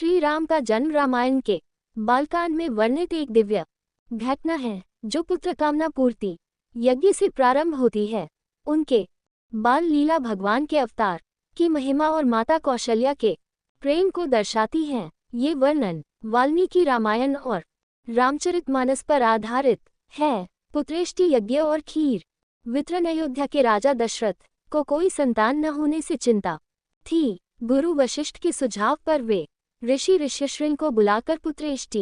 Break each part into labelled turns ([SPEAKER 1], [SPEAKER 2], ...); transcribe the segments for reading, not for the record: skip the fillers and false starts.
[SPEAKER 1] श्री राम का जन्म रामायण के बालकांड में वर्णित एक दिव्य घटना है जो पुत्र कामना पूर्ति यज्ञ से प्रारंभ होती है। उनके बाल लीला भगवान के अवतार की महिमा और माता कौशल्या के प्रेम को दर्शाती हैं। ये वर्णन वाल्मीकि रामायण और रामचरितमानस पर आधारित है। पुत्रेष्टि यज्ञ और खीर वितरण। अयोध्या के राजा दशरथ को कोई संतान न होने से चिंता थी। गुरु वशिष्ठ के सुझाव पर वे ऋषि ऋष्यशृंग को बुलाकर पुत्रेष्टि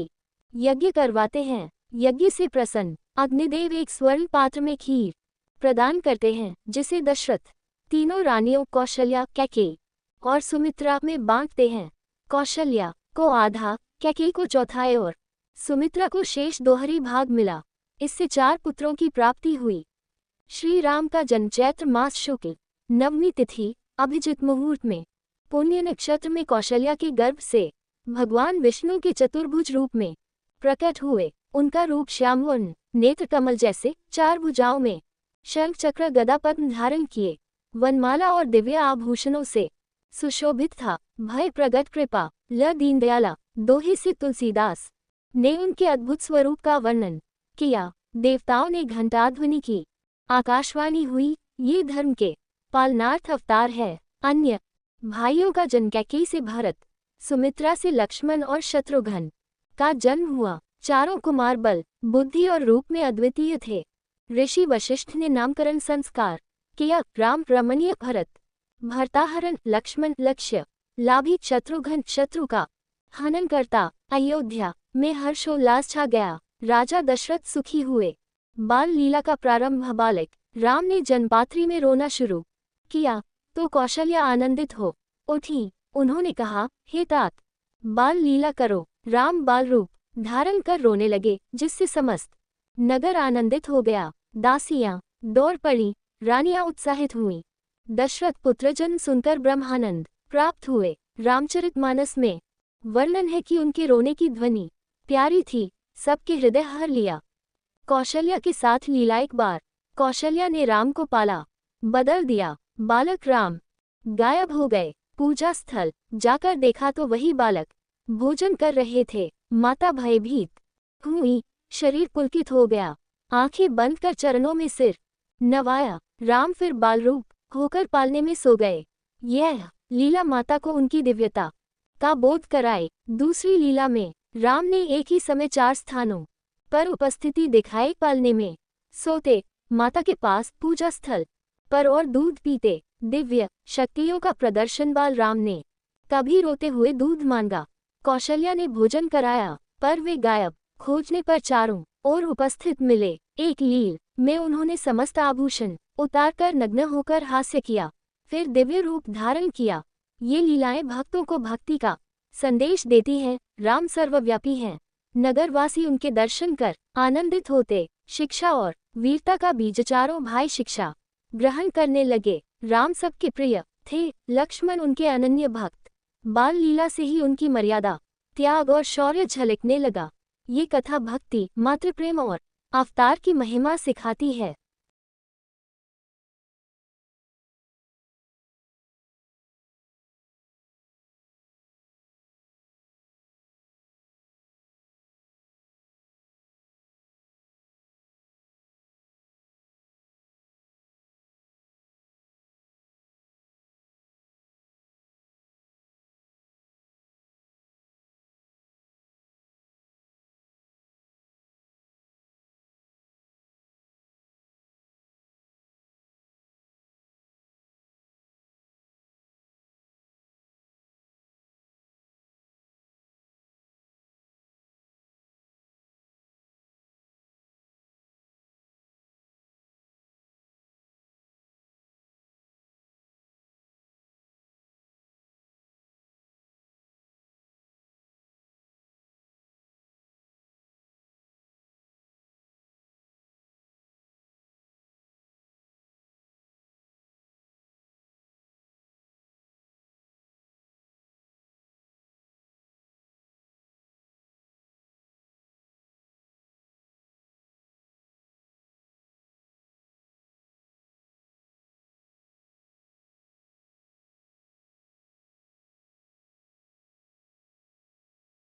[SPEAKER 1] यज्ञ करवाते हैं। यज्ञ से प्रसन्न अग्निदेव एक स्वर्ण पात्र में खीर प्रदान करते हैं, जिसे दशरथ तीनों रानियों कौशल्या, कैकेयी और सुमित्रा में बांटते हैं। कौशल्या को आधा, कैकेयी को चौथाई और सुमित्रा को शेष दोहरी भाग मिला। इससे 4 पुत्रों की प्राप्ति हुई। श्री राम का जन्म चैत्र मास शुक्ल नवमी तिथि अभिजित मुहूर्त में पुण्य नक्षत्र में कौशल्या के गर्भ से भगवान विष्णु के चतुर्भुज रूप में प्रकट हुए। उनका रूप श्यामवर्ण, नेत्र कमल जैसे, 4 भुजाओं में शंख चक्र गदा पद्म धारण किए, वनमाला और दिव्य आभूषणों से सुशोभित था। भय प्रगट कृपा ल दीनदयाला दोहे से तुलसीदास ने उनके अद्भुत स्वरूप का वर्णन किया। देवताओं ने घंटाध्वनि की, आकाशवाणी हुई, ये धर्म के पालनार्थ अवतार है। अन्य भाइयों का जन्म कैकेयी से भरत, सुमित्रा से लक्ष्मण और शत्रुघ्न का जन्म हुआ। चारों कुमार बल, बुद्धि और रूप में अद्वितीय थे। ऋषि वशिष्ठ ने नामकरण संस्कार किया। राम रमणीय, भरत भर्ताहरण, लक्ष्मण लक्ष्य लाभी, शत्रुघ्न शत्रु का हनन करता। अयोध्या में हर्षोल्लास छा गया। राजा दशरथ सुखी हुए। बाल लीला का प्रारंभ। बालक राम ने जन्मपात्री में रोना शुरू किया तो कौशल्या आनंदित हो उठी। उन्होंने कहा, हे तात, बाल लीला करो। राम बाल रूप धारण कर रोने लगे, जिससे समस्त नगर आनंदित हो गया। दासियां दौड़ पड़ी, रानियां उत्साहित हुईं। दशरथ पुत्र जन्म सुनकर ब्रह्मानंद प्राप्त हुए। रामचरितमानस में वर्णन है कि उनके रोने की ध्वनि प्यारी थी, सबके हृदय हर लिया। कौशल्या के साथ लीला। एक बार कौशल्या ने राम को पाला बदल दिया। बालक राम गायब हो गए। पूजा स्थल जाकर देखा तो वही बालक भोजन कर रहे थे। माता भयभीत हुई, शरीर पुलकित हो गया। आंखें बंद कर चरणों में सिर नवाया। राम फिर बाल रूप होकर पालने में सो गए। यह लीला माता को उनकी दिव्यता का बोध कराए। दूसरी लीला में राम ने एक ही समय 4 स्थानों पर उपस्थिति दिखाई। पालने में सोते माता के पास, पूजा स्थल पर और दूध पीते। दिव्य शक्तियों का प्रदर्शन। बाल राम ने कभी रोते हुए दूध मांगा। कौशल्या ने भोजन कराया, पर वे गायब। खोजने पर चारों ओर उपस्थित मिले। एक लील में उन्होंने समस्त आभूषण उतारकर नग्न होकर हास्य किया, फिर दिव्य रूप धारण किया। ये लीलाएं भक्तों को भक्ति का संदेश देती हैं। राम सर्वव्यापी हैं। नगरवासी उनके दर्शन कर आनंदित होते। शिक्षा और वीरता का बीज। चारों भाई शिक्षा ग्रहण करने लगे। राम सबके प्रिय थे, लक्ष्मण उनके अनन्य भक्त। बाल लीला से ही उनकी मर्यादा, त्याग और शौर्य झलकने लगा। ये कथा भक्ति, मातृ प्रेम और अवतार की महिमा सिखाती है।